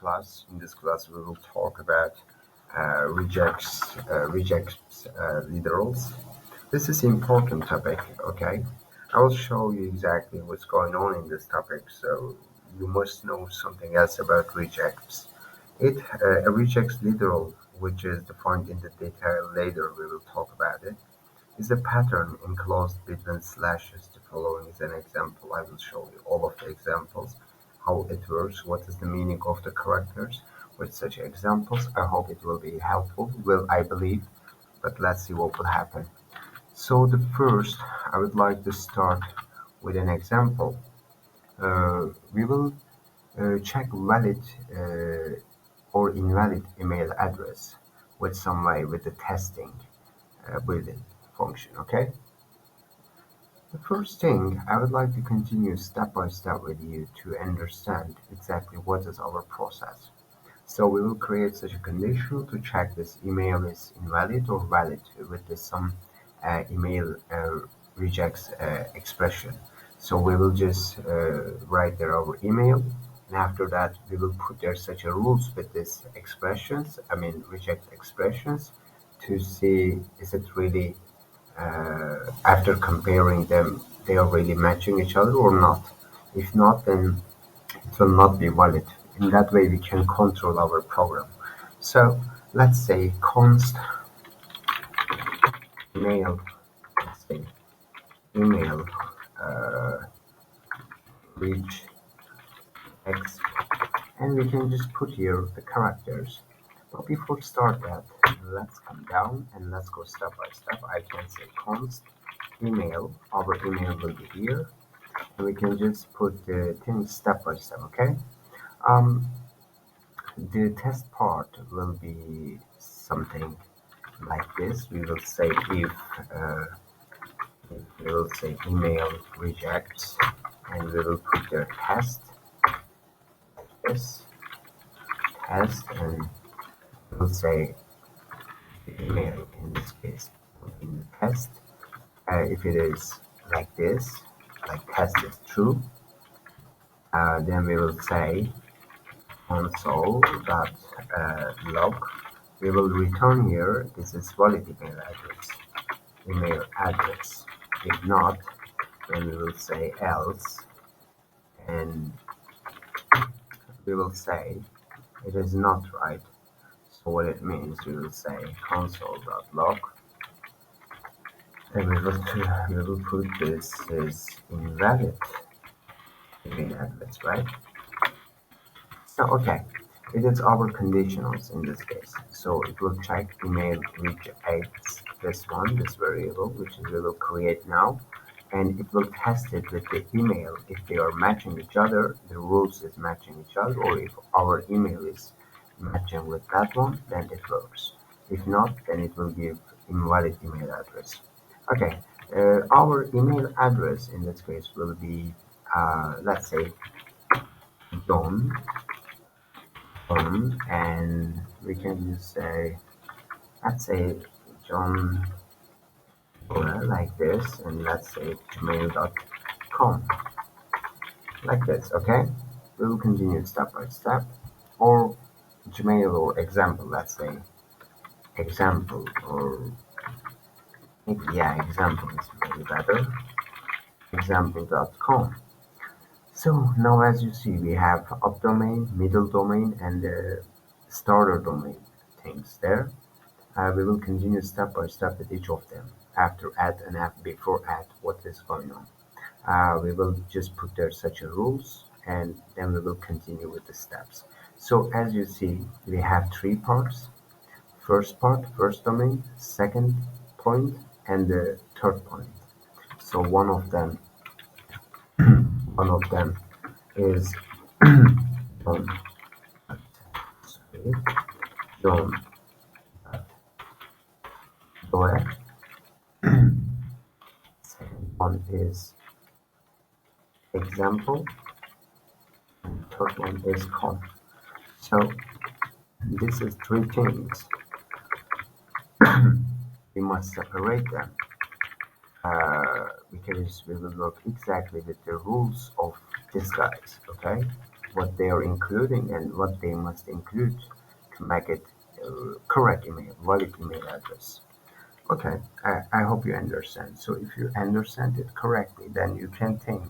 class. In this class, we will talk about RegEx literals. This is important topic. Okay, I will show you exactly what's going on in this topic. So you must know something else about RegEx. A RegEx literal, which is defined in the detail later. We will talk about it. Is a pattern enclosed between slashes. The following is an example. I will show you all of the examples, how it works, what is the meaning of the characters with such examples. I hope it will be helpful. Well, I believe, but let's see what will happen. So the first, I would like to start with an example. We will check valid or invalid email address with some way with the testing built-in function. Okay. The first thing, I would like to continue step by step with you to understand exactly what is our process. So we will create such a condition to check this email is invalid or valid with some email rejects expression. So we will just write there our email, and after that we will put there such a rules with these expressions, reject expressions, to see is it really after comparing them, they are really matching each other or not. If not, then it will not be valid. In that way, we can control our program. So let's say const email, let's say email reach x, and we can just put here the characters. But before start that, let's come down and let's go step by step. I can say const email. Our email will be here, and we can just put the things step by step. Okay. The test part will be something like this. We will say if we will say email rejects, and we will put their test this test, and we will say email in this case in the test. If it is like this, like test is true, then we will say console.log. We will return here this is valid email address. If not, then we will say else, and we will say it is not right. So what it means, we will say console.log, and we will put this is invalid email address, right? So okay, it is our conditionals in this case. So it will check email rejects this variable, which we will create now, and it will test it with the email. If they are matching each other, the rules is matching each other, or if our email is matching with that one, then it works. If not, then it will give invalid email address. Okay, our email address in this case will be, let's say, John, and we can just say, let's say John like this, and let's say gmail.com like this. Okay, we will continue step by step, or Gmail or example, let's say example, or example is very better, example.com. So now as you see, we have up domain, middle domain, and the starter domain things there. We will continue step by step with each of them. After add and before add, what is going on? We will just put there such a rules, and then we will continue with the steps. So as you see, we have three parts. First part, first domain, second point, and the third point. So one of them is John. Sorry, John. Doe. Second one is example, and third one is com. So this is three things. We must separate them because we will work exactly with the rules of these guys. Okay, what they are including and what they must include to make it correct email, valid email address. Okay, I hope you understand. So if you understand it correctly, then you can think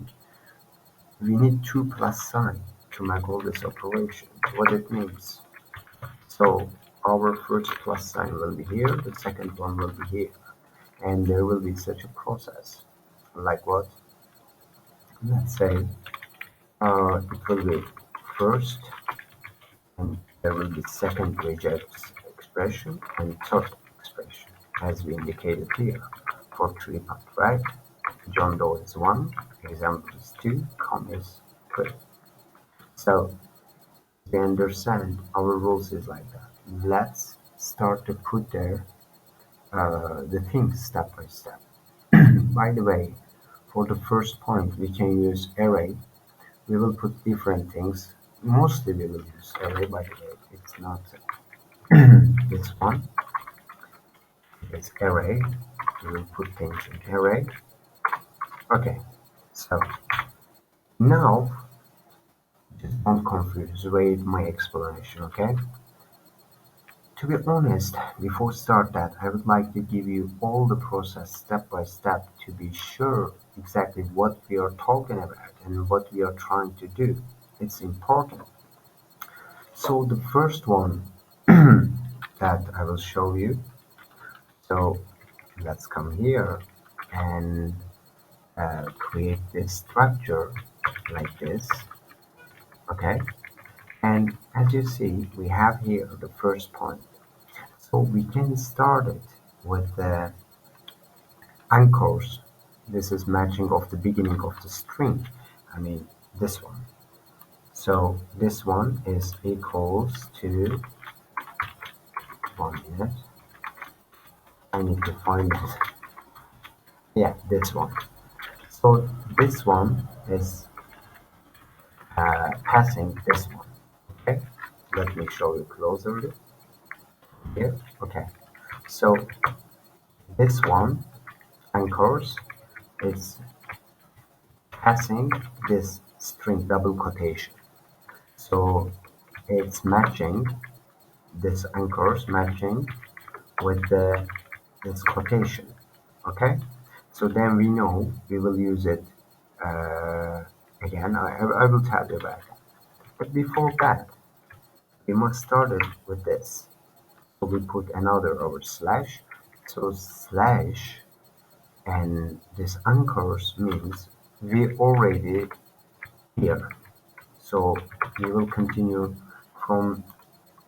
we need two plus sign to make all this operation. What it means. So our first plus sign will be here, the second one will be here, and there will be such a process. Like what? Let's say it will be first, and there will be second regex expression and third expression, as we indicated here for 3 part, right? John Doe is 1, example is 2, comma is 3. So we understand our rules is like that. Let's start to put there the things step by step. By the way, for the first point, we can use array. We will put different things. Mostly we will use array, by the way. It's not this one. It's array. We will put things in array. Okay, so now just don't confuse. Read my explanation, okay? To be honest, before start that, I would like to give you all the process step by step to be sure exactly what we are talking about and what we are trying to do. It's important. So the first one that I will show you. So let's come here and create this structure like this. Okay. And as you see, we have here the first point. So we can start it with the anchors. This is matching of the beginning of the string. I mean this one. So this one is equals to 1 minute. I need to find it. Yeah, this one. So this one is passing this one. Okay, let me show you closer here. Okay, so this one anchors is passing this string double quotation. So it's matching this anchors matching with this quotation. Okay, so then we know we will use it again. I will tell you about that. But before that, we must start it with this. So we put another over slash. So slash and this anchors means we already here. So we will continue from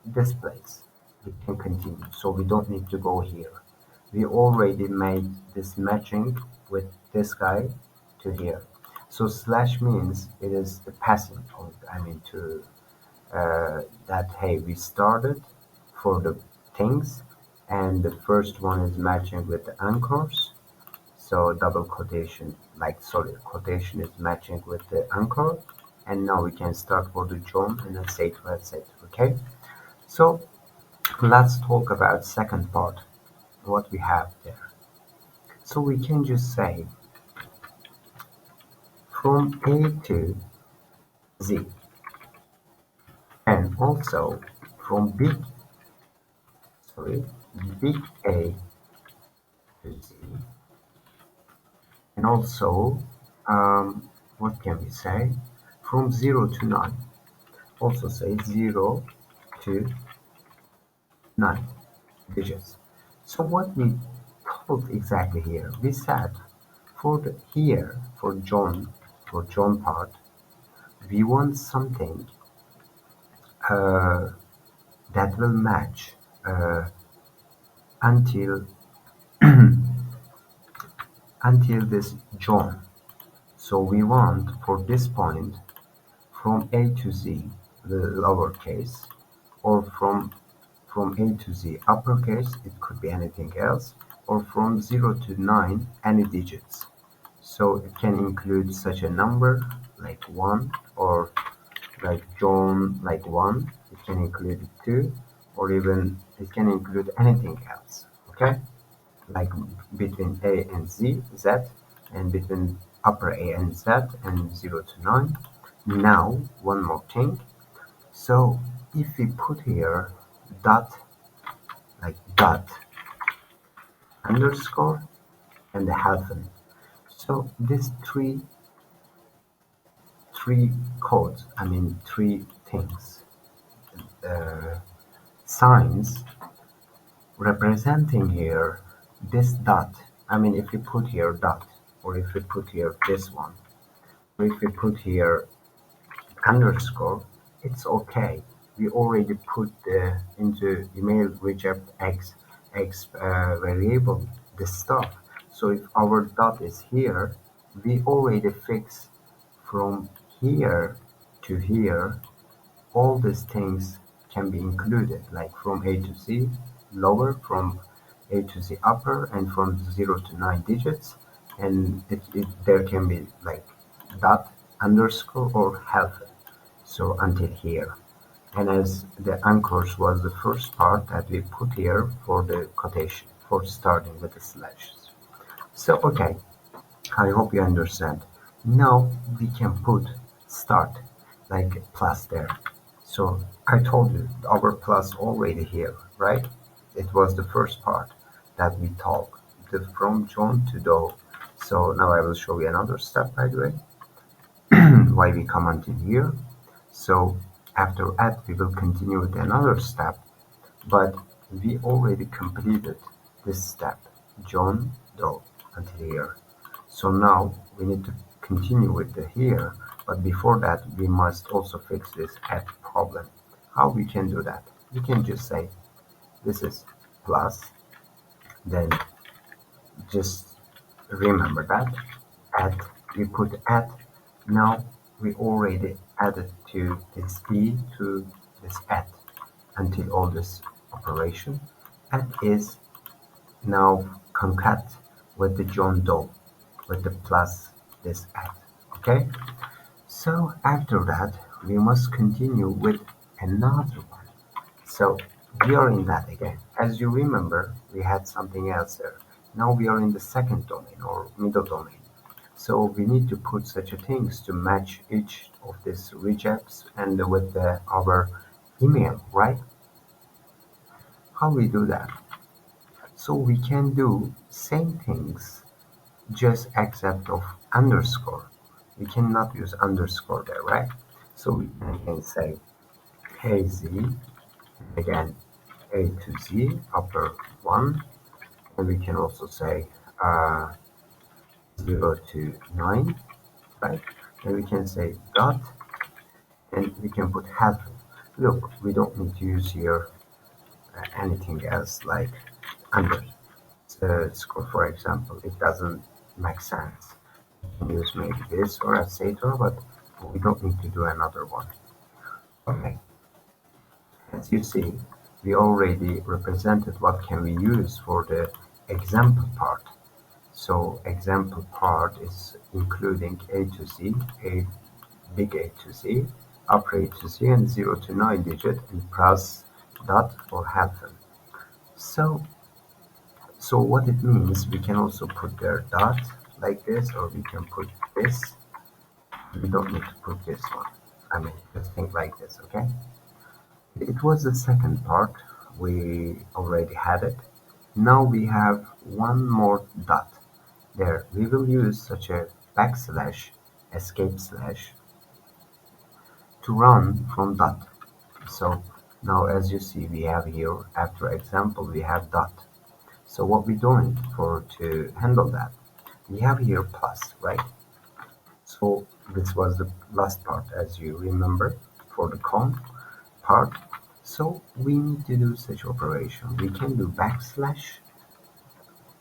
this place. We can continue. So we don't need to go here. We already made this matching with this guy to here. So slash means it is the passing point. I mean to that hey we started for the things and the first one is matching with the anchors. So double quotation quotation is matching with the anchor, and now we can start for the John and etc. etc. Okay, so let's talk about second part, what we have there. So we can just say from A to Z, and also from big A to Z, and also what can we say from 0 to 9, also say 0 to 9 digits. So what we told exactly here, we said for the here for John part, we want something that will match until until this John. So we want for this point from A to Z, the lowercase, or from A to Z uppercase, it could be anything else, or from 0 to 9, any digits. So it can include such a number like 1, or like John like 1, it can include 2, or even it can include anything else, okay? Like between A and Z, and between upper A and Z and 0 to 9. Now, one more thing. So if we put here dot, like dot, underscore, and the hyphen. So these three codes, I mean three things, uh, signs representing here this dot. I mean, if we put here dot, or if we put here this one, or if we put here underscore, it's okay. We already put into email reject x variable the stuff. So if our dot is here, we already fix from here to here. All these things can be included, like from A to Z lower, from A to Z upper, and from 0 to 9 digits. And there can be like dot, underscore, or hyphen. So until here. And as the anchors was the first part that we put here for the quotation, for starting with the slashes. So okay, I hope you understand. Now we can put start like plus there. So I told you our plus already here, right? It was the first part that we talked, the from John to Do. So now I will show you another step, by the way, why we come until here. So after add, we will continue with another step, but we already completed this step, John Doe, until here. So now we need to continue with the here, but before that, we must also fix this add problem. How we can do that? We can just say this is plus, then just remember that add, we put add. Now we already added to this e to this add until all this operation. Add is now concat with the John Doe with the plus this add. Okay, so after that we must continue with another one. So we are in that again. As you remember, we had something else there. Now we are in the second domain or middle domain. So we need to put such a things to match each of these rejects and with our email, right? How we do that? So we can do same things, just except of underscore. We cannot use underscore there, right? So we can say AZ, again A to Z, upper 1, and we can also say 0 to 9, right? And we can say dot, and we can put hyphen. Look, we don't need to use here anything else like underscore, for example. It doesn't make sense. We can use maybe this or etc., but we don't need to do another one. Okay, as you see, we already represented what can we use for the example part. So example part is including A to Z, a big A to Z, upper A to Z, and 0 to 9 digit, and plus dot or hyphen. So, so what it means, we can also put there dot like this, or we can put this. We don't need to put this one. I mean, just think like this, okay? It was the second part. We already had it. Now we have one more dot. There, we will use such a backslash, escape slash, to run from dot. So now as you see, we have here, after example, we have dot. So what we're doing for to handle that, we have here plus, right? So this was the last part, as you remember, for the com part. So we need to do such operation. We can do backslash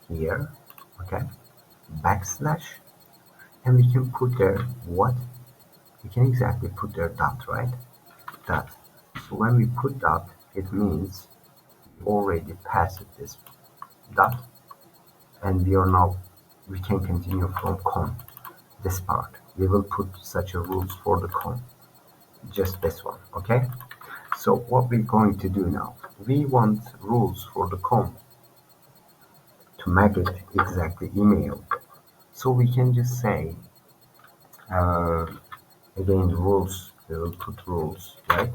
here, okay, backslash, and we can put there what? We can exactly put there dot, right? Dot. So when we put dot, it means we already passed this dot, and we can continue from com. This part, we will put such a rules for the com, just this one, okay? So what we're going to do now, we want rules for the com to make it exactly email. So we can just say, uh, Again, rules, we will put rules, right?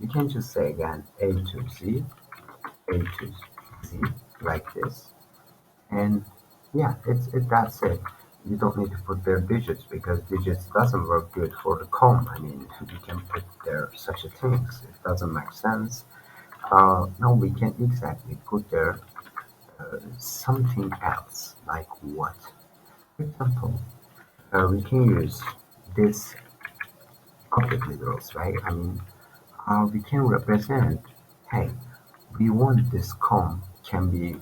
You can just say again A to Z, like this. And yeah, that's it. You don't need to put their digits because digits doesn't work good for the com. I mean, you can put there such a things. It doesn't make sense. No, we can exactly put there something else, like what? For example, we can use this object literals, right? I mean, we can represent, hey, we want this com can be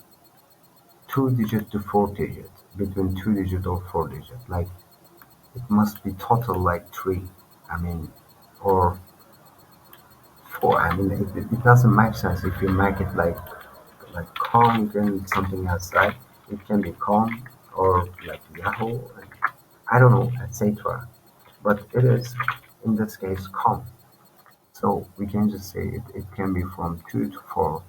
2 digit to 4 digit, between 2 digit or 4 digit. Like it must be total like three. I mean, or four. I mean, it doesn't make sense if you make it like com then something else, right? It can be com or like Yahoo. I don't know, etc. But it is in this case com. So we can just say it can be from 2 to 4,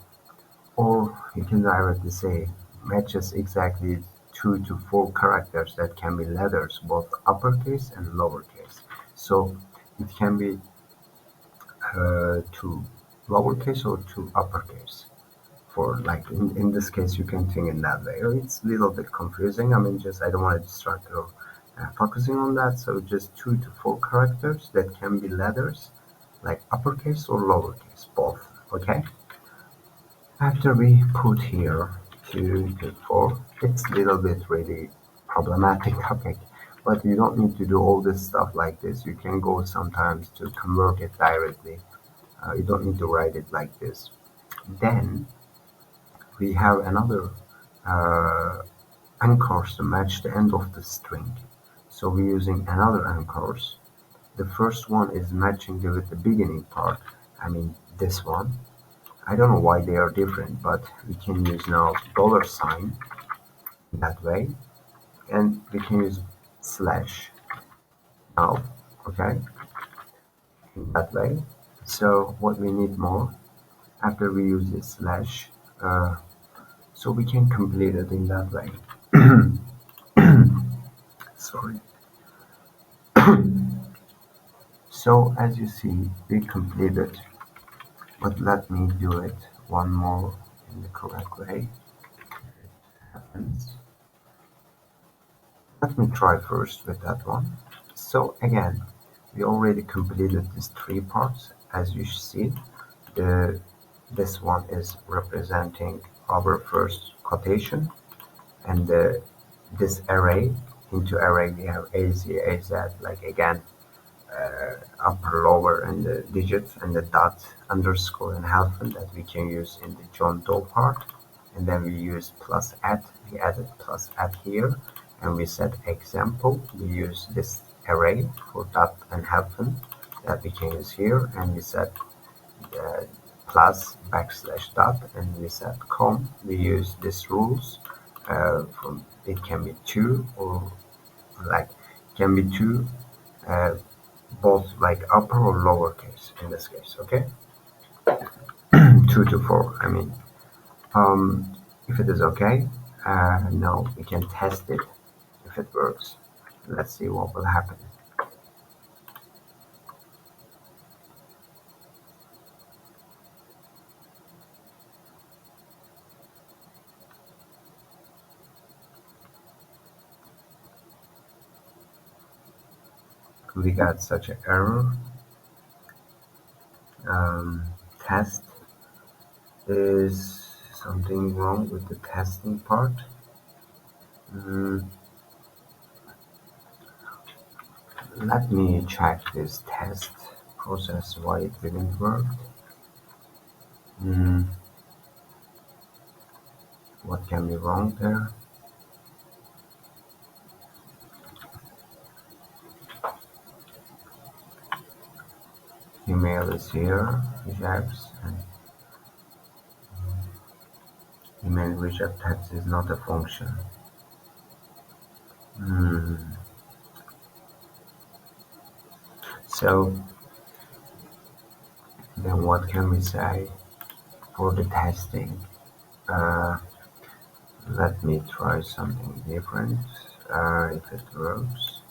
or you can directly say matches exactly 2 to 4 characters that can be letters, both uppercase and lowercase. So it can be to lowercase or to uppercase. For like in this case, you can think in that way. It's a little bit confusing. I mean, just I don't want to distract you focusing on that. So just 2 to 4 characters that can be letters, like uppercase or lowercase, both. Okay. After we put here 2 to 4, it's a little bit really problematic topic, but you don't need to do all this stuff like this. You can go sometimes to convert it directly. You don't need to write it like this. Then we have another uh, anchors to match the end of the string. So we're using another anchors. The first one is matching with the beginning part. I mean this one. I don't know why they are different, but we can use now $sign that way, and we can use slash now, okay, in that way. So what we need more after we use this slash, so we can complete it in that way. Sorry. So as you see, we completed, but let me do it one more in the correct way. It happens. Let me try first with that one. So again, we already completed these three parts. As you see, this one is representing our first quotation, and this array, into array we have AZ, AZ, like again, upper, lower, and the digits, and the dot, underscore, and hyphen that we can use in the John Doe part. And then we use plus at, we added plus at here, and we said example, we use this array for dot and hyphen that we can use here, and we said uh, plus backslash dot, and we said com, we use these rules from it can be two, or like can be two, uh, both like upper or lowercase in this case, okay. 2 to 4, I mean, um, if it is okay, now we can test it if it works. Let's see what will happen. We got such an error. Test is something wrong with the testing part. Mm, Let me check this test process why it didn't work. Mm, what can be wrong there? Email is here, rejects, and email reject text is not a function. Hmm. So then what can we say for the testing? Uh, Let me try something different, if it works.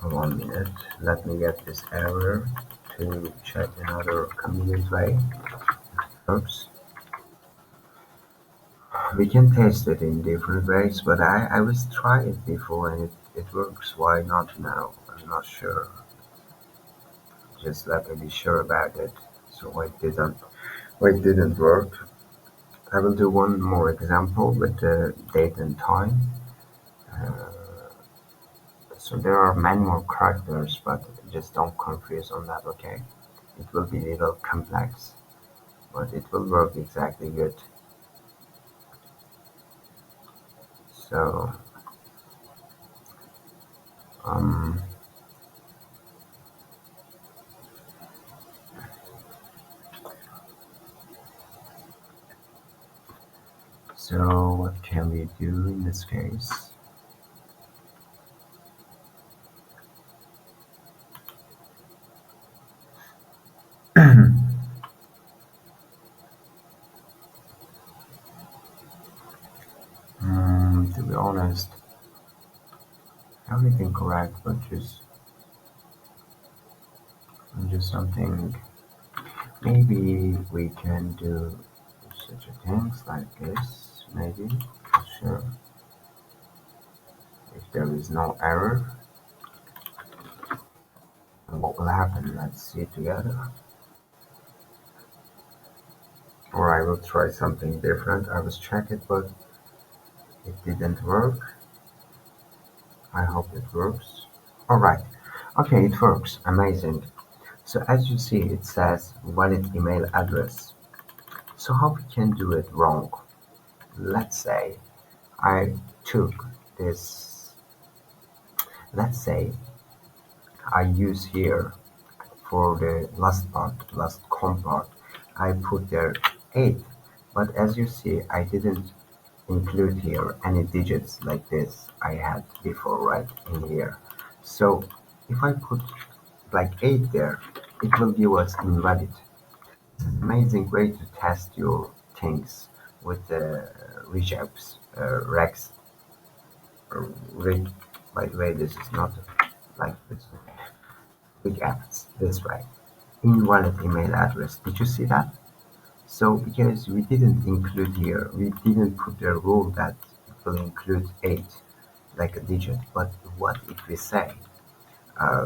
1 minute. Let me get this error to check another convenient way. Oops. We can test it in different ways, but I was tried it before and it works. Why not now? I'm not sure. Just let me be sure about it. So why it didn't work. I will do one more example with the date and time. Uh, so there are many more characters, but just don't confuse on that, okay? It will be a little complex, but it will work exactly good. So, um, so what can we do in this case? To be honest, everything correct, but just something. Maybe we can do such a things like this. Maybe, sure. If there is no error, what will happen? Let's see it together. Or I will try something different. I was check it, but it didn't work. I hope it works. Alright. Okay, it works. Amazing. So as you see, it says valid email address. So how we can do it wrong? Let's say I took this, let's say I use here for the last com part, I put there 8. But as you see, I didn't include here any digits like this I had before, right, in here. So if I put like 8 there, it will give us invalid. Amazing way to test your things with the RegEx, Rex, Reg. By the way, this is not like this. RegEx this way. Invalid email address. Did you see that? So because we didn't include here, we didn't put a rule that it will include 8 like a digit. But what if we say,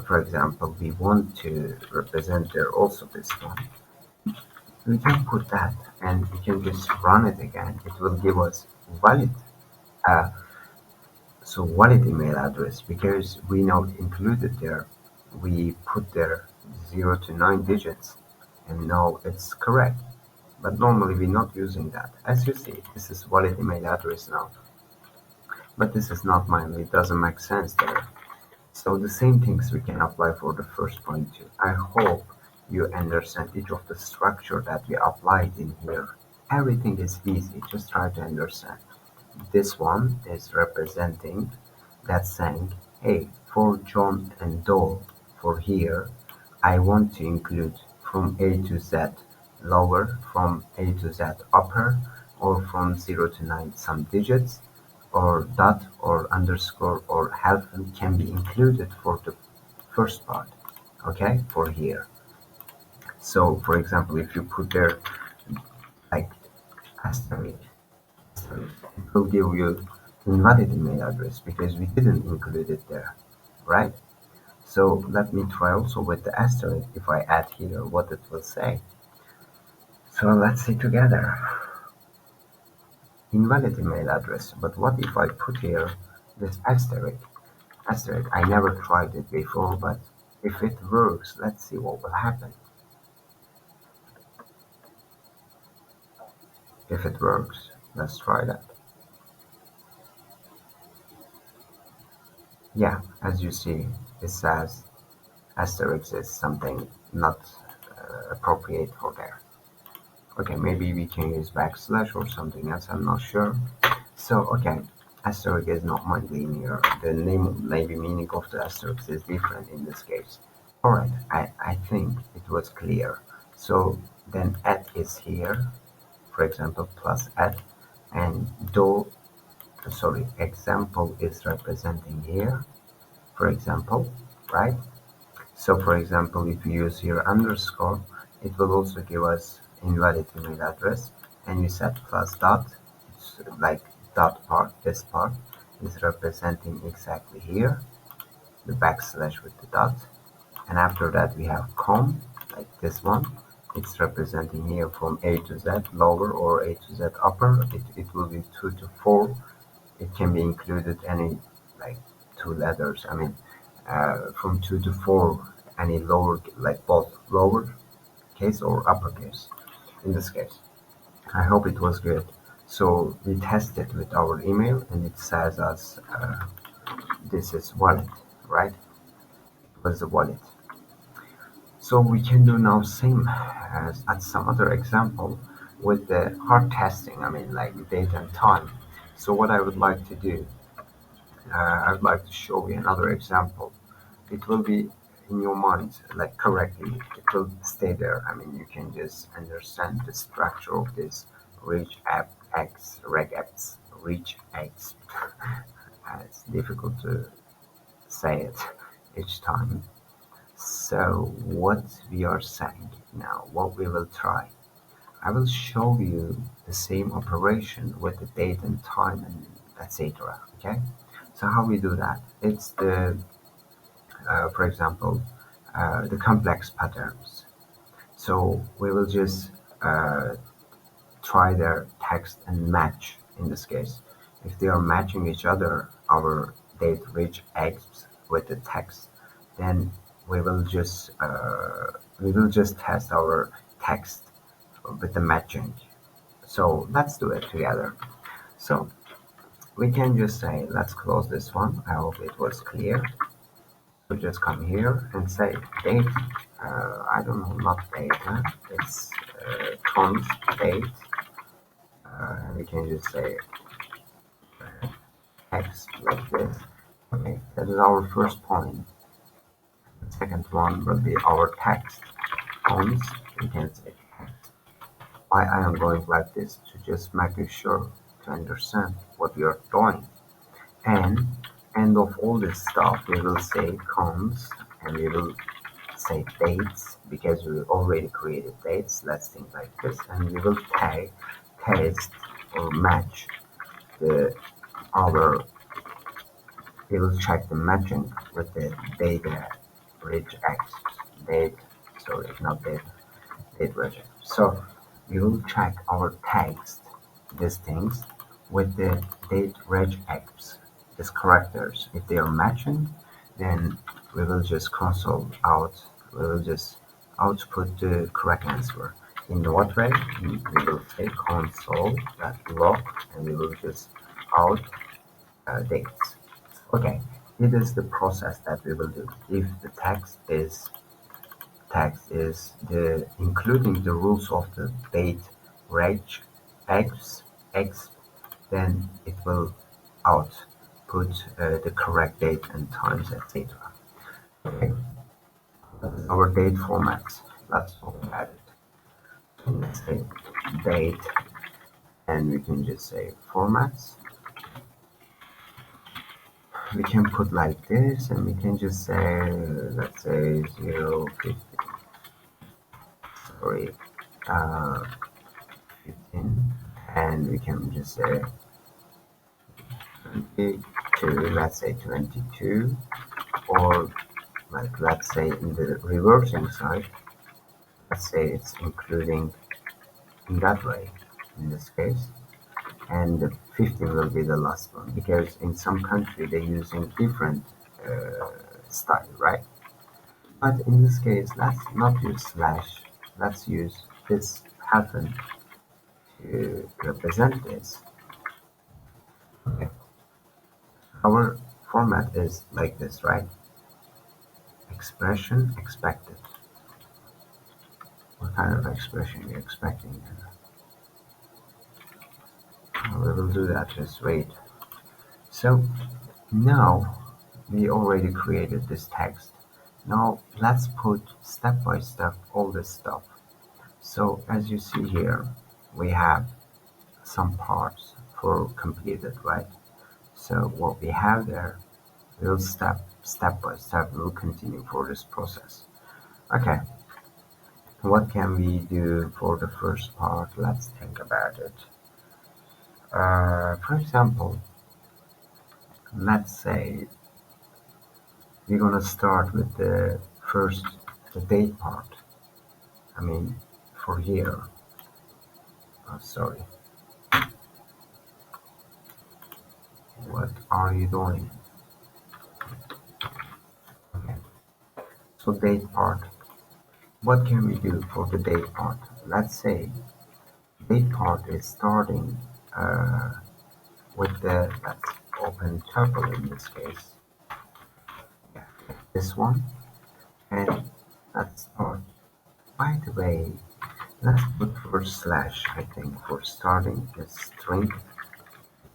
for example, we want to represent there also this one? We can put that and we can just run it again. It will give us valid. Uh, so valid email address because we now included there. We put there 0 to 9 digits and now it's correct. But normally we're not using that. As you see, this is valid email address now. But this is not mine. It doesn't make sense there. So the same things we can apply for the first point too. I hope you understand each of the structure that we applied in here. Everything is easy. Just try to understand. This one is representing that's saying, hey, for John and Doe, for here, I want to include from A to Z lower, from A to Z upper, or from 0 to 9 some digits, or dot, or underscore, or hyphen can be included for the first part, okay, for here. So, for example, if you put there like asterisk, it will give you invalid email address because we didn't include it there, right? So let me try also with the asterisk if I add here what it will say. So let's see together. Invalid email address, but what if I put here this asterisk? Asterisk, I never tried it before, but if it works, let's see what will happen. If it works, let's try that. Yeah, as you see, it says asterisk is something not appropriate for there. Okay, maybe we can use backslash or something else, I'm not sure. So, okay, asterisk is not my linear. The name, maybe meaning of the asterisk is different in this case. Alright, I think it was clear. So then at is here, for example, plus at, and example is representing here, for example. right? So for example, if you use here underscore, it will also give us invalid email address, and you set plus dot. It's like dot part, this part is representing exactly here, the backslash with the dot, and after that we have com, like this one. It's representing here from A to Z lower or A to Z upper. It will be 2 to 4. It can be included any like two letters. I mean, from 2 to 4, any lower, like both lower case or uppercase in this case. I hope it was good. So we tested with our email, and it says us this is wallet, right? It was the wallet. So we can do now same as at some other example with the hard testing. I mean, like date and time. So what I would like to do, I would like to show you another example. It will be in your mind, like correctly. It will stay there. I mean, you can just understand the structure of this RegEx. It's difficult to say it each time. So what we are saying now, what we will try. I will show you the same operation with the date and time and etc. Okay. So how we do that? It's for example, the complex patterns. So we will just uh, try their text and match in this case. If they are matching each other, our date reach eggs with the text, then we will just test our text with the matching. So let's do it together. So we can just say, let's close this one. I hope it was clear. So just come here and say date. I don't know, not date. Huh? It's const date. And we can just say text like this. Okay, that is our first point. The second one will be our text. Const, we can say text. Why I am going like this, to just make you sure to understand what we are doing. And end of all this stuff, we will say const, and we will say dates because we already created dates. Let's think like this, and we will test or match the our. We will check the matching with the data RegEx date. Sorry, not date RegEx. So we will check our text, these things, with the date RegEx, these characters. If they are matching, then we will just console out. We will just output the correct answer. In what way? We will say console.log, and we will just out dates. Okay, it is the process that we will do. If the text is the including the rules of the date range x, then it will output the correct date and times, etc. Okay, our date formats. Let's talk about it. Let's say date, and we can just say formats. We can put like this, and we can just say, let's say 050, sorry, 15, and we can just say 22, let's say 22, or like let's say in the reversing side, let's say it's including in that way in this case, and the 15 will be the last one because in some country they're using different style, right? But in this case, let's not use slash. Let's use this hyphen to represent this. Okay. Our format is like this, right? Expression expected. What kind of expression you're expecting? We will do that, just wait. So now we already created this text. Now let's put step by step all this stuff. So as you see here, we have some parts for completed, right? So what we have there, we'll step step by step we'll continue for this process. Okay, what can we do for the first part? Let's think about it. For example, let's say we're gonna start with the first, the date part. I mean, for here. Oh, sorry. What are you doing? Okay. So date part. What can we do for the date part? Let's say date part is starting with the, let's open tuple in this case. Yeah, this one. And let's start. By the way, let's put first slash, I think, for starting the string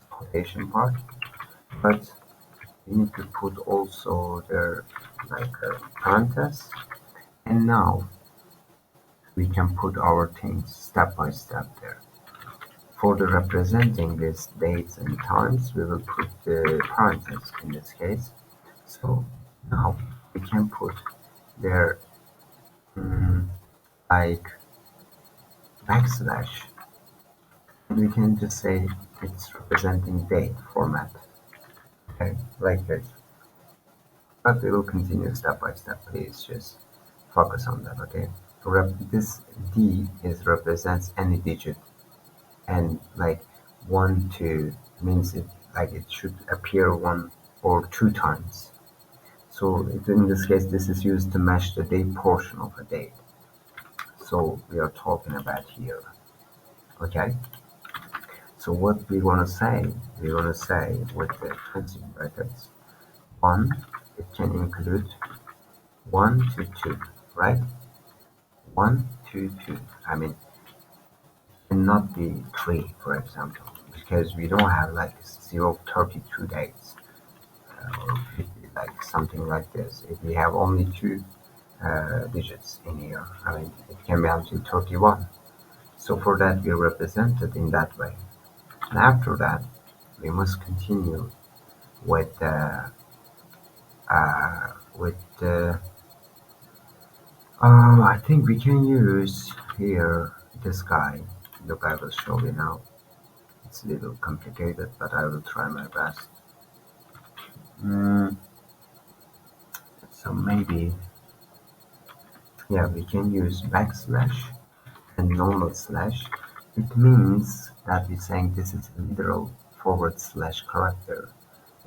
quotation part. But we need to put also the like a parenthesis. And now we can put our things step by step there. For the representing these dates and times, we will put the parentheses in this case. So now we can put there like backslash, and we can just say it's representing date format. Okay, like this. But we will continue step by step. Please just focus on that. Okay. This D is represents any digit, and like 1, 2 means it like it should appear 1 or 2 times. So in this case, this is used to match the date portion of a date. So we are talking about here. Okay. So what we want to say, we want to say with the fencing brackets, 1, it can include 1 to 2, right? 1 to 2. I mean, cannot be 3, for example, because we don't have like 0 32 dates or 50, like something like this. If we have only 2 digits in here, I mean, it can be until 31. So for that, we represent it in that way. And after that, we must continue with I think we can use here this guy. Look, I will show you now. It's a little complicated, but I will try my best. So maybe, yeah, we can use backslash and normal slash. It means that we're saying this is a literal forward slash character.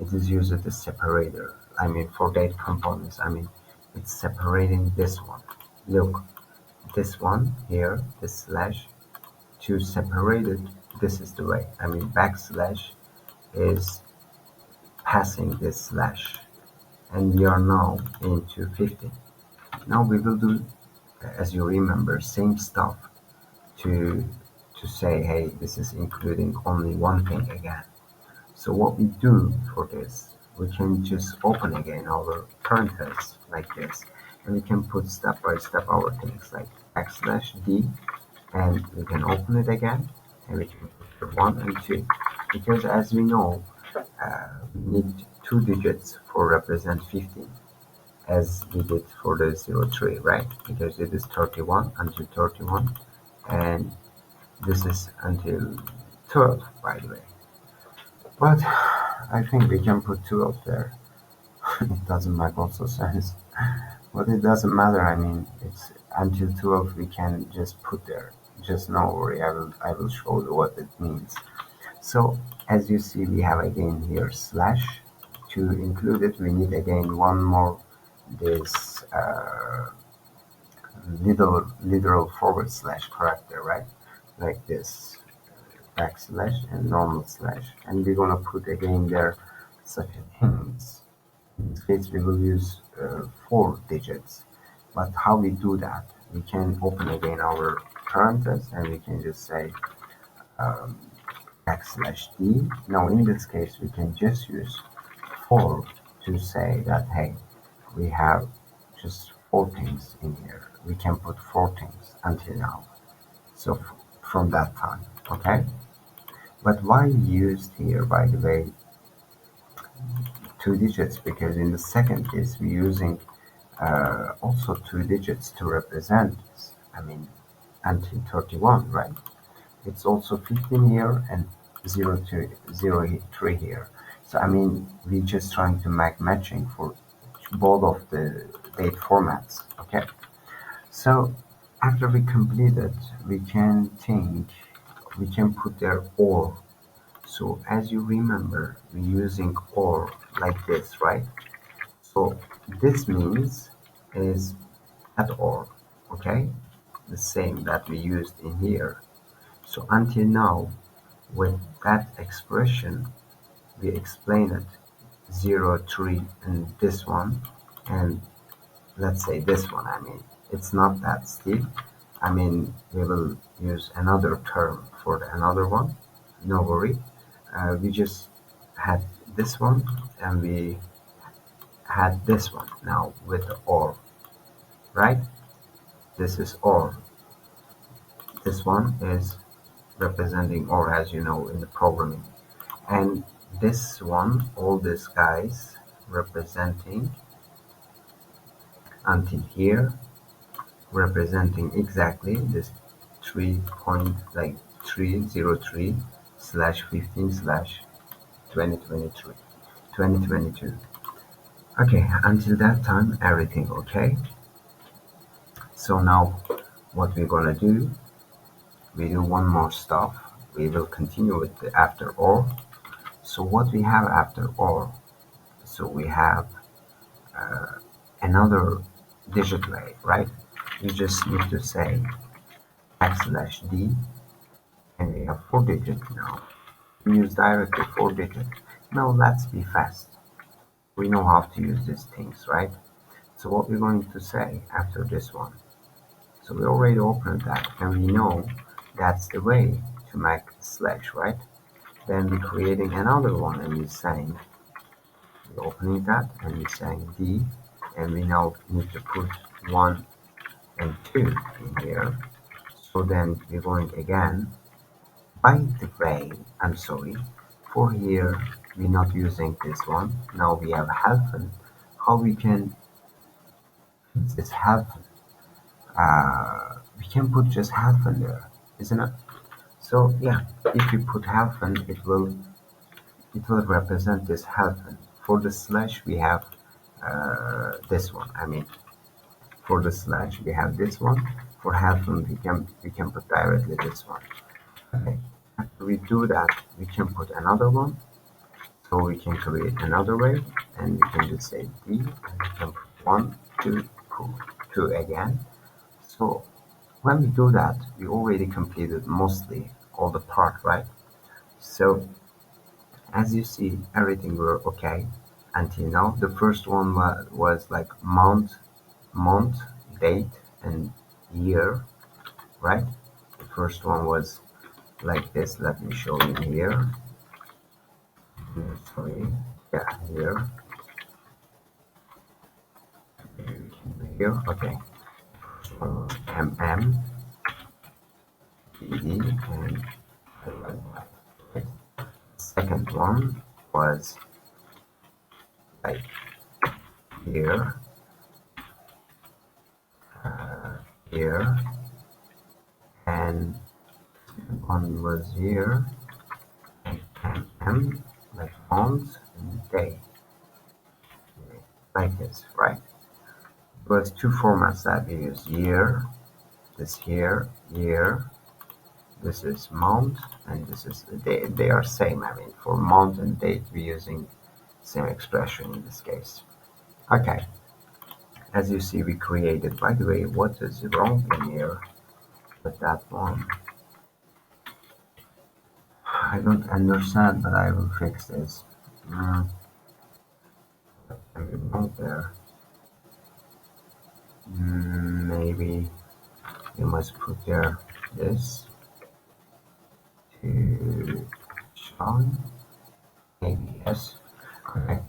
It is used as a separator. I mean, for date components, I mean, it's separating this one. Look, this one here, this slash, to separate it, this is the way. I mean, backslash is passing this slash, and we are now into 50. Now we will do, as you remember, same stuff to say, hey, this is including only one thing again. So what we do for this, we can just open again our parentheses like this, and we can put step by step our things like backslash D, and we can open it again, and we can put 1 and 2, because as we know, we need 2 digits for represent 15, as we did for the 03, right? Because it is 31 until 31, and this is until 12, by the way. But I think we can put 12 there. It doesn't make also sense. But it doesn't matter. I mean, it's until 12 we can just put there. Just no worry. I will show you what it means. So as you see, we have again here slash. To include it, we need again one more this literal forward slash character, right? Like this backslash and normal slash, and we're gonna put again there such things. In this case, we will use 4 digits. But how we do that? We can open again our parenthesis, and we can just say backslash D. Now, in this case, we can just use 4 to say that, hey, we have just 4 things in here. We can put 4 things until now. So from that time, okay? But why used here, by the way, 2 digits because in the second case we're using also 2 digits to represent, I mean, until 31, right? It's also 15 here and 0 to 03 here. So I mean, we're just trying to make matching for both of the date formats. Okay. So after we complete it, we can put there or. So as you remember, we're using or like this, right? So this means is at or, okay? The same that we used in here. So until now, with that expression, we explain it 0, 3, and this one, and let's say this one. I mean, it's not that steep. I mean, we will use another term for another one. No worry. We just had this one, and we had this one now with the or, right? This is or. This one is representing or, as you know, in the programming. And this one, all these guys representing until here, representing exactly this 3.303 slash 15 slash 2023 2022. Okay, until that time everything okay. So now what we're gonna do, we do one more stuff. We will continue with the after or. So what we have after or, so we have another digit way, right? You just need to say \d, and we have 4 digits now. We use directly 4 digits. Now let's be fast. We know how to use these things, right? So what we're going to say after this one. So we already opened that, and we know that's the way to make slash, right? Then we're creating another one, and we're saying, we're opening that, and we're saying d, and we now need to put 1 and 2 in here. So then we're going again. By the way, I'm sorry, for here we're not using this one. Now we have hyphen. How we can use this hyphen? We can put just hyphen there, isn't it? So yeah, if you put hyphen, it will represent this hyphen. For the slash we have this one. I mean, for the slash we have this one. For hyphen we can put directly this one. Okay. After we do that, we can put another one. So we can create another way, and we can just say d, and we can put 1, 2, 2 again. So when we do that, we already completed mostly all the part, right? So as you see, everything were okay until now. The first one was like month, date, and year, right? The first one was like this. Let me show you here. Sorry, yeah, here. Here, okay. First one was and second one was like here, here, and one was here, and M, like month and day, like this, right? It was 2 formats that we use: year, this here, year, this is month, and this is the day. They are same. I mean, for month and date, we're using same expression in this case. Okay. As you see, we created. By the way, what is wrong in here with that one? I don't understand, but I will fix this. Wrong there. Maybe you must put there this to Sean. Maybe yes. Okay.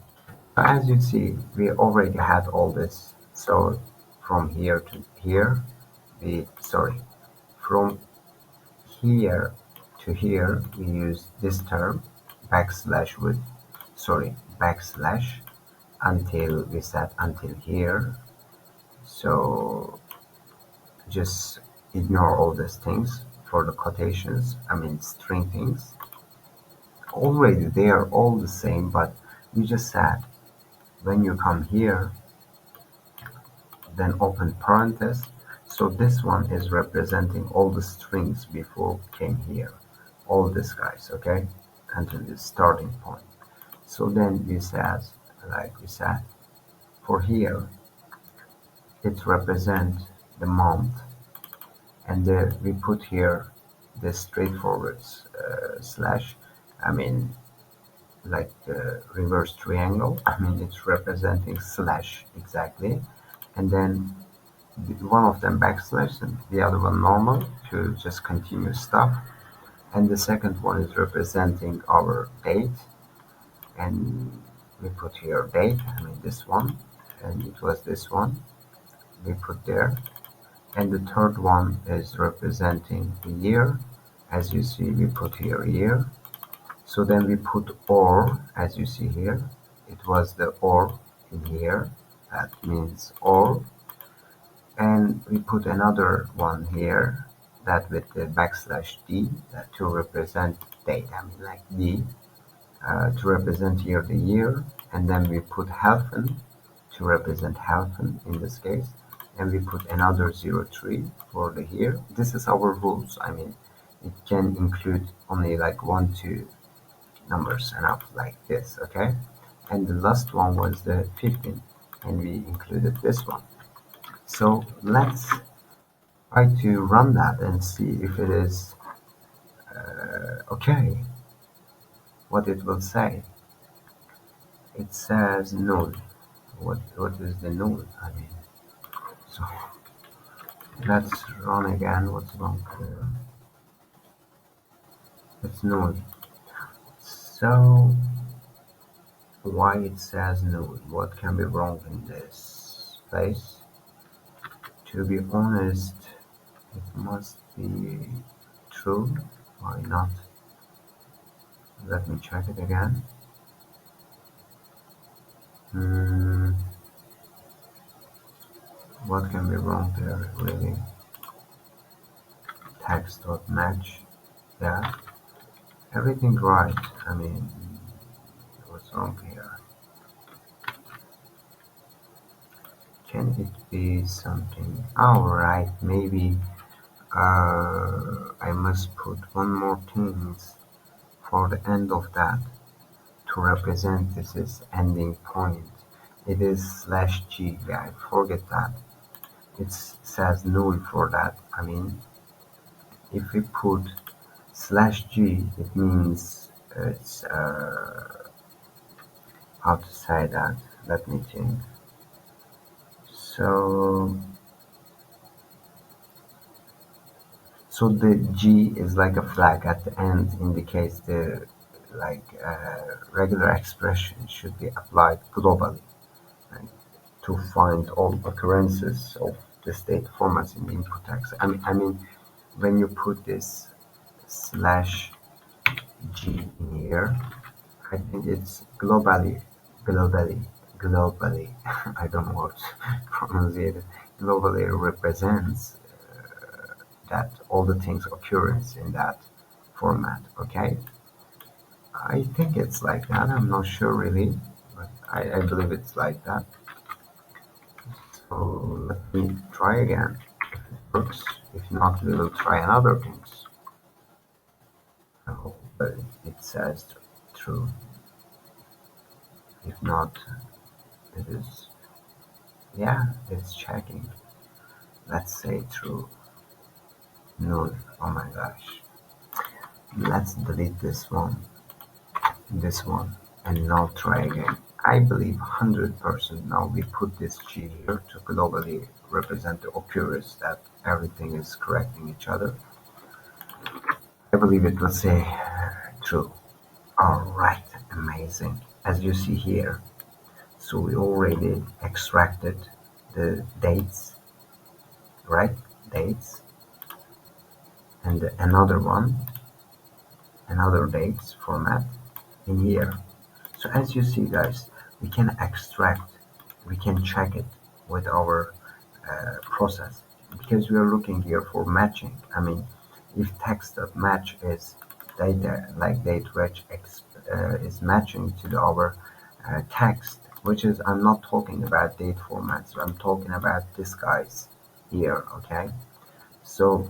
So as you see, we already had all this. So from here to here, from here to here, we use this term backslash with, backslash, until we set until here. So just ignore all these things for the quotations, I mean string things. Already they are all the same, but you just said when you come here, then open parenthesis. So this one is representing all the strings before came here, all these guys, okay, until the starting point. So then we said, like we said, for here, it represents the month, and then we put here the straightforward slash, I mean, like the reverse triangle, I mean, it's representing slash exactly, and then one of them backslash and the other one normal to just continue stuff, and the second one is representing our date, and we put here date, I mean this one, and it was this one we put there, and the third one is representing the year, as you see we put here year. So then we put or, as you see here, it was the or in here, that means or, and we put another one here, that with the backslash d, that to represent date, I mean like d, to represent here the year, and then we put hyphen to represent hyphen in this case, and we put another 03 for the here. This is our rules, I mean it can include only like 1, 2 numbers enough like this, okay, and the last one was the 15, and we included this one. So let's try to run that and see if it is okay, what it will say. It says null. What is the null, I mean? So let's run again. What's wrong here? It's null. So why it says null? What can be wrong in this place? To be honest, it must be true. Why not? Let me check it again. What can be wrong there, really? Text.match. Yeah, everything right. I mean, what's wrong here? Can it be something? Alright, maybe I must put one more thing for the end of that to represent this is ending point. It is /g, guys, forget that. It says null for that. I mean, if we put /g, it means it's how to say that. Let me think. So the G is like a flag at the end, indicates the like regular expression should be applied globally, and to find all occurrences of the state formats in the input text. I mean, when you put this /g in here, I think it's globally, I don't know how to pronounce it, globally represents that all the things occurrence in that format, okay? I think it's like that, I'm not sure really, but I believe it's like that. So let me try again, if it works. If not, we will try another things. I hope that it says true. If not, it is, yeah, it's checking. Let's say true. Null. Oh my gosh. Let's delete this one, and now try again. I believe 100% now we put this G here to globally represent the occurrence that everything is correcting each other. I believe it will say true. Alright, amazing. As you see here, so we already extracted the dates, right? Dates, and another one, another dates format in here. So as you see, guys, we can extract, we can check it with our process, because we are looking here for matching. I mean, if text.match is data, like date_regEx is matching to our text, which is, I'm not talking about date formats, I'm talking about this guys here, okay? So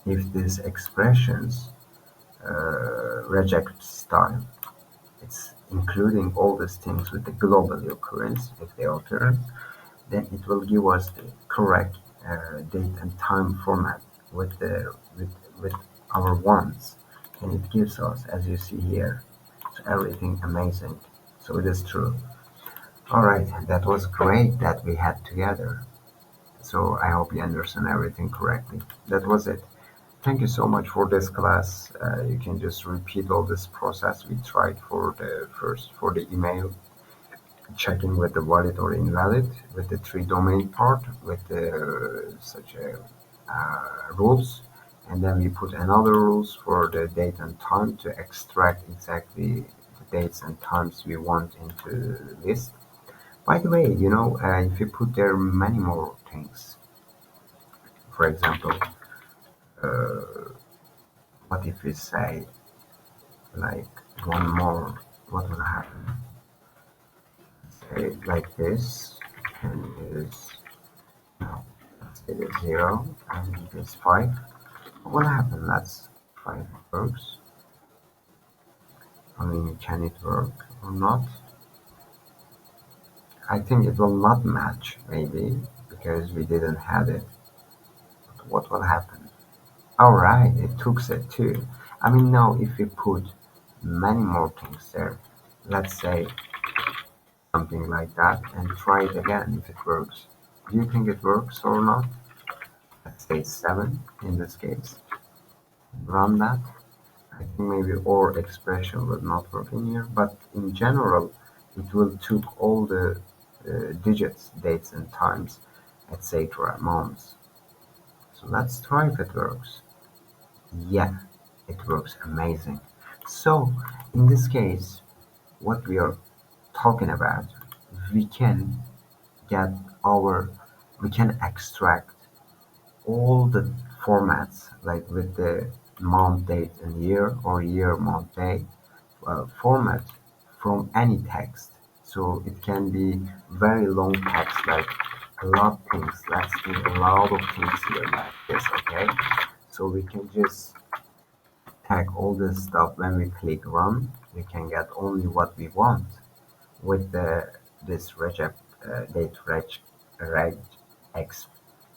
if these expressions regex style, it's including all these things with the global occurrence, if they occur, then it will give us the correct date and time format with with our ones, and it gives us, as you see here, so everything amazing. So it is true. All right, that was great that we had together. So I hope you understand everything correctly. That was it. Thank you so much for this class. You can just repeat all this process we tried for the first, for the email, checking with the valid or invalid, with the three domain part, with the such a rules, and then we put another rules for the date and time to extract exactly the dates and times we want into the list. By the way, if you put there many more things, for example, uh, what if we say like one more, what will happen? Say like this, and is, no, let's say the 0, and it is 5. What will happen? Let's try if it works. I mean, can it work or not? I think it will not match, maybe, because we didn't have it. But what will happen? Alright, it took it too. I mean, now if we put many more things there, let's say something like that, and try it again if it works. Do you think it works or not? Let's say 7 in this case. Run that. I think maybe or expression will not work in here, but in general, it will took all the digits, dates and times, etc. months. So let's try if it works. Yeah, it works amazing. So in this case, what we are talking about, we can get our, we can extract all the formats, like with the month, date, and year, or year, month, day format from any text. So it can be very long text, like a lot of things. Let's do a lot of things here like this, okay? So we can just tag all this stuff. When we click run, we can get only what we want with this regEx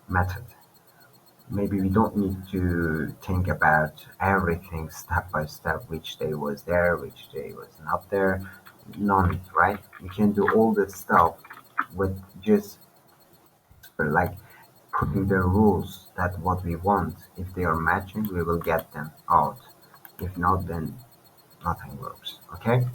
method. Maybe we don't need to think about everything step by step, which day was there, which day was not there. None, right? We can do all this stuff with just like putting the rules that what we want. If they are matching, we will get them out. If not, then nothing works. Okay?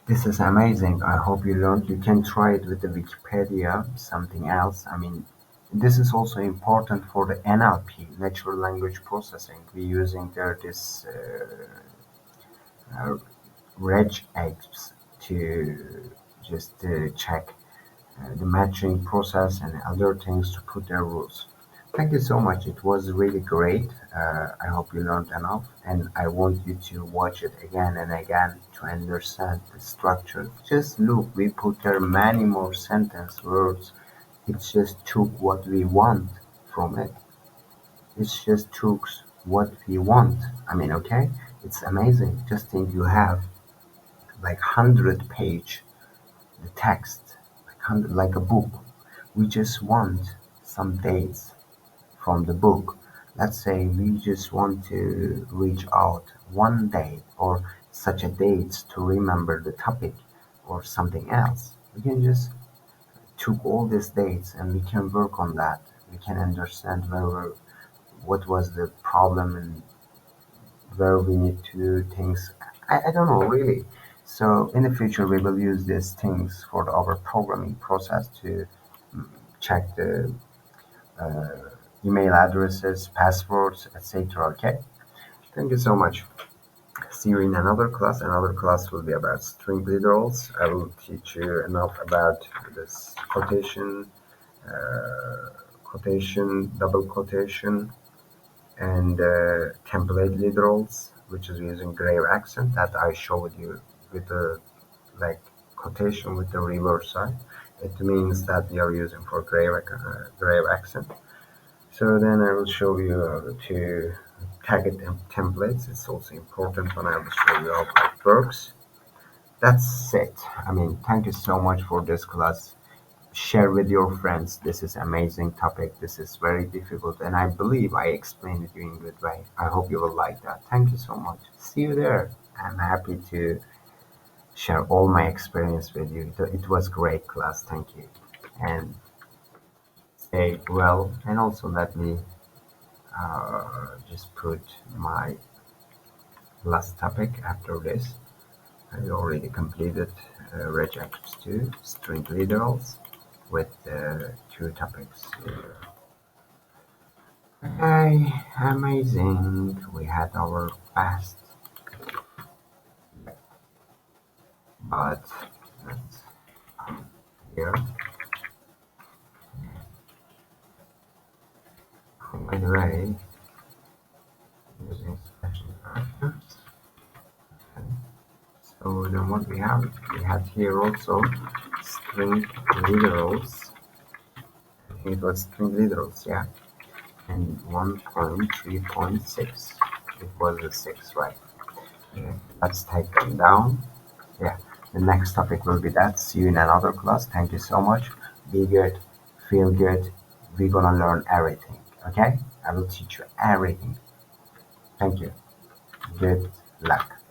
This is amazing. I hope you learned. You can try it with the Wikipedia, something else. I mean, this is also important for the NLP, natural language processing. We're using there this RegEx to just check the matching process and other things to put their rules. Thank you so much. It was really great. I hope you learned enough, and I want you to watch it again and again to understand the structure. Just look, we put there many more sentence words. It just took what we want from it. It just took what we want. I mean, okay, it's amazing. Just think you have like 100 page the text, like a book. We just want some dates from the book. Let's say we just want to reach out one day or such a date to remember the topic or something else. We can just took all these dates and we can work on that. We can understand what was the problem and where we need to do things. I don't know really. So in the future we will use these things for our programming process to check the uh, email addresses, passwords, etc. Okay. Thank you so much. See you in another class. Another class will be about string literals. I will teach you enough about this quotation, double quotation, and template literals, which is using grave accent that I showed you with the like quotation with the reverse side. It means that we are using for grave accent. So then I will show you to target templates. It's also important when I will show you how it works. That's it. I mean, thank you so much for this class. Share with your friends. This is amazing topic. This is very difficult, and I believe I explained it in a good way. I hope you will like that. Thank you so much. See you there. I'm happy to share all my experience with you. It was great class. Thank you. And stay well. And also let me just put my last topic after this. I already completed RegEx 2 string literals with two topics. Okay, amazing. We had our fast, but that's here. By the way, using special characters. Okay. So then what we have here also string literals. It was string literals, yeah. And 1.3.6. It was a 6, right? Yeah. Let's take them down. Yeah. The next topic will be that. See you in another class. Thank you so much. Be good. Feel good. We're gonna learn everything. Okay? I will teach you everything. Thank you. Good luck.